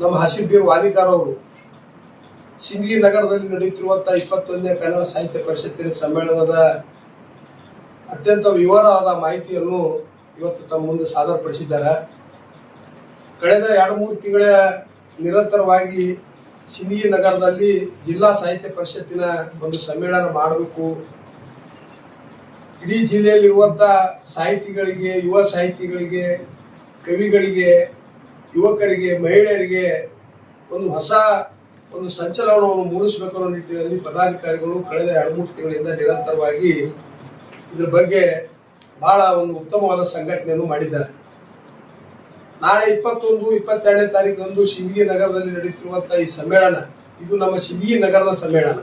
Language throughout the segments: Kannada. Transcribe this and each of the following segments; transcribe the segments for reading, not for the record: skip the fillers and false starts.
ನಮ್ಮ ಹಸಿಬೀರ್ ವಾಲಿಕಾರ್ ಅವರು ಸಿಂದಗಿ ನಗರದಲ್ಲಿ ನಡೆಯುತ್ತಿರುವಂತಹ 21ನೇ ಕನ್ನಡ ಸಾಹಿತ್ಯ ಪರಿಷತ್ತಿನ ಸಮ್ಮೇಳನದ ಅತ್ಯಂತ ವಿವರವಾದ ಮಾಹಿತಿಯನ್ನು ಇವತ್ತು ತಮ್ಮ ಮುಂದೆ ಸಾದರಪಡಿಸಿದ್ದಾರೆ. ಕಳೆದ 2-3 ತಿಂಗಳ ನಿರಂತರವಾಗಿ ಸಿಂದಗಿ ನಗರದಲ್ಲಿ ಜಿಲ್ಲಾ ಸಾಹಿತ್ಯ ಪರಿಷತ್ತಿನ ಒಂದು ಸಮ್ಮೇಳನ ಮಾಡಬೇಕು, ಇಡೀ ಜಿಲ್ಲೆಯಲ್ಲಿರುವಂತಹ ಸಾಹಿತಿಗಳಿಗೆ, ಯುವ ಸಾಹಿತಿಗಳಿಗೆ, ಕವಿಗಳಿಗೆ, ಯುವಕರಿಗೆ, ಮಹಿಳೆಯರಿಗೆ ಹೊಸ ಸಂಚಲನವನ್ನು ಮೂಡಿಸಬೇಕು ಅನ್ನೋ ನಿಟ್ಟಿನಲ್ಲಿ ಪದಾಧಿಕಾರಿಗಳು ಕಳೆದ 2-3 ತಿಂಗಳಿಂದ ನಿರಂತರವಾಗಿ ಇದರ ಬಗ್ಗೆ ಬಹಳ ಉತ್ತಮವಾದ ಸಂಘಟನೆಯನ್ನು ಮಾಡಿದ್ದಾರೆ. ನಾಳೆ 21-22ನೇ ತಾರೀಕಿನಂದು ಸಿಂದಗಿ ನಗರದಲ್ಲಿ ನಡೆಯುತ್ತಿರುವಂತಹ ಈ ಸಮ್ಮೇಳನ, ಇದು ನಮ್ಮ ಸಿಂದಗಿ ನಗರದ ಸಮ್ಮೇಳನ.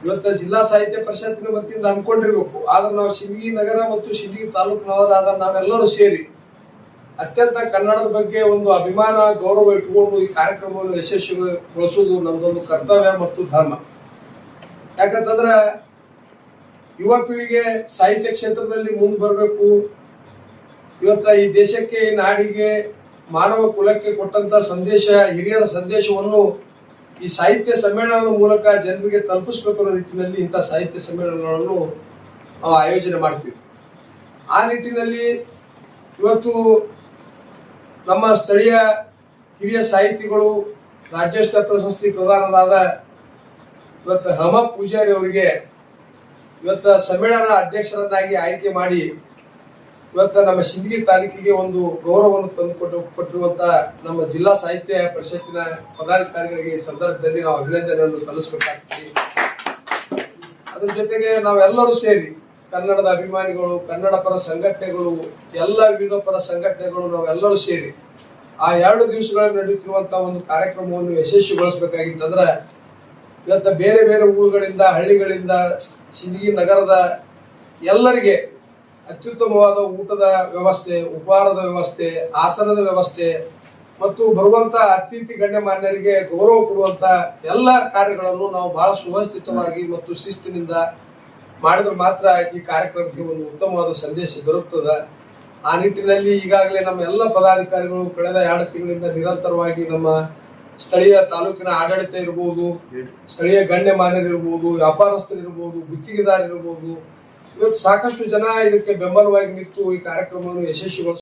ಇವತ್ತು ಜಿಲ್ಲಾ ಸಾಹಿತ್ಯ ಪರಿಷತ್ತಿನ ವತಿಯಿಂದ ಹಮ್ಮಿಕೊಂಡಿರ್ಬೇಕು. ಆದ್ರೆ ನಾವು ಸಿಂದಗಿ ನಗರ ಮತ್ತು ಸಿಂದಗಿ ತಾಲೂಕಿನವರಾದ ನಾವೆಲ್ಲರೂ ಸೇರಿ ಅತ್ಯಂತ ಕನ್ನಡದ ಬಗ್ಗೆ ಅಭಿಮಾನ, ಗೌರವ ಇಟ್ಟುಕೊಂಡು ಈ ಕಾರ್ಯಕ್ರಮವನ್ನು ಯಶಸ್ವಿಗೊಳಿಸುವುದು ನಮ್ದೊಂದು ಕರ್ತವ್ಯ ಮತ್ತು ಧರ್ಮ. ಯಾಕಂತಂದ್ರೆ ಯುವ ಪೀಳಿಗೆ ಸಾಹಿತ್ಯ ಕ್ಷೇತ್ರದಲ್ಲಿ ಮುಂದೆ ಬರಬೇಕು. ಇವತ್ತ ಈ ದೇಶಕ್ಕೆ, ಈ ನಾಡಿಗೆ, ಮಾನವ ಕುಲಕ್ಕೆ ಕೊಟ್ಟಂತ ಸಂದೇಶ, ಹಿರಿಯರ ಸಂದೇಶವನ್ನು ಈ ಸಾಹಿತ್ಯ ಸಮ್ಮೇಳನದ ಮೂಲಕ ಜನರಿಗೆ ತಲುಪಿಸಬೇಕು ಅನ್ನೋ ನಿಟ್ಟಿನಲ್ಲಿ ಇಂಥ ಸಾಹಿತ್ಯ ಸಮ್ಮೇಳನಗಳನ್ನು ನಾವು ಆಯೋಜನೆ ಮಾಡ್ತೀವಿ. ಆ ನಿಟ್ಟಿನಲ್ಲಿ ಇವತ್ತು ನಮ್ಮ ಸ್ಥಳೀಯ ಹಿರಿಯ ಸಾಹಿತಿಗಳು, ರಾಜ್ಯೋತ್ಸವ ಪ್ರಶಸ್ತಿ ಪ್ರದಾನರಾದ ಇವತ್ತು ಹಮ ಪೂಜಾರಿ ಅವರಿಗೆ ಇವತ್ತು ಸಮ್ಮೇಳನ ಅಧ್ಯಕ್ಷರನ್ನಾಗಿ ಆಯ್ಕೆ ಮಾಡಿ ಇವತ್ತು ನಮ್ಮ ಸಿಂದಗಿ ತಾಲೂಕಿಗೆ ಗೌರವವನ್ನು ಕೊಟ್ಟಿರುವಂತ ನಮ್ಮ ಜಿಲ್ಲಾ ಸಾಹಿತ್ಯ ಪರಿಷತ್ತಿನ ಪದಾಧಿಕಾರಿಗಳಿಗೆ ಈ ಸಂದರ್ಭದಲ್ಲಿ ನಾವು ಅಭಿನಂದನೆಯನ್ನು ಸಲ್ಲಿಸಬೇಕಾಗ್ತದೆ. ಅದ್ರ ಜೊತೆಗೆ ನಾವೆಲ್ಲರೂ ಸೇರಿ ಕನ್ನಡದ ಅಭಿಮಾನಿಗಳು, ಕನ್ನಡ ಪರ ಸಂಘಟನೆಗಳು, ಎಲ್ಲ ವಿವಿಧ ಪರ ಸಂಘಟನೆಗಳು ನಾವೆಲ್ಲರೂ ಸೇರಿ ಆ 2 ದಿವಸಗಳಲ್ಲಿ ನಡೆಯುತ್ತಿರುವಂತಹ ಕಾರ್ಯಕ್ರಮವನ್ನು ಯಶಸ್ವಿಗೊಳಿಸಬೇಕಾಗಿತ್ತಂದ್ರೆ ಇವತ್ತು ಬೇರೆ ಬೇರೆ ಊರುಗಳಿಂದ, ಹಳ್ಳಿಗಳಿಂದ ಸಿಂದಗಿ ನಗರದ ಎಲ್ಲರಿಗೆ ಅತ್ಯುತ್ತಮವಾದ ಊಟದ ವ್ಯವಸ್ಥೆ, ಉಪಹಾರದ ವ್ಯವಸ್ಥೆ, ಆಸನದ ವ್ಯವಸ್ಥೆ ಮತ್ತು ಬರುವಂತ ಅತಿಥಿ ಗಣ್ಯಮಾನ್ಯರಿಗೆ ಗೌರವ ಕೊಡುವಂತ ಎಲ್ಲ ಕಾರ್ಯಗಳನ್ನು ನಾವು ಬಹಳ ಸುವ್ಯವಸ್ಥಿತವಾಗಿ ಮತ್ತು ಶಿಸ್ತಿನಿಂದ ಮಾಡಿದ್ರೆ ಮಾತ್ರ ಈ ಕಾರ್ಯಕ್ರಮಕ್ಕೆ ಉತ್ತಮವಾದ ಸಂದೇಶ ದೊರಕುತ್ತದೆ. ಆ ನಿಟ್ಟಿನಲ್ಲಿ ಈಗಾಗಲೇ ನಮ್ಮ ಎಲ್ಲ ಪದಾಧಿಕಾರಿಗಳು ಕಳೆದ 2 ತಿಂಗಳಿಂದ ನಿರಂತರವಾಗಿ ನಮ್ಮ ಸ್ಥಳೀಯ ತಾಲೂಕಿನ ಆಡಳಿತ ಇರ್ಬೋದು, ಸ್ಥಳೀಯ ಗಣ್ಯಮಾನ್ಯರಿರ್ಬೋದು, ವ್ಯಾಪಾರಸ್ಥರಿರ್ಬೋದು, ಗುತ್ತಿಗೆದಾರರಿರ್ಬೋದು, ಇವತ್ತು ಸಾಕಷ್ಟು ಜನ ಇದಕ್ಕೆ ಬೆಂಬಲವಾಗಿ ನಿಂತು ಈ ಕಾರ್ಯಕ್ರಮವನ್ನು ಯಶಸ್ವಿಗೊಳಿಸ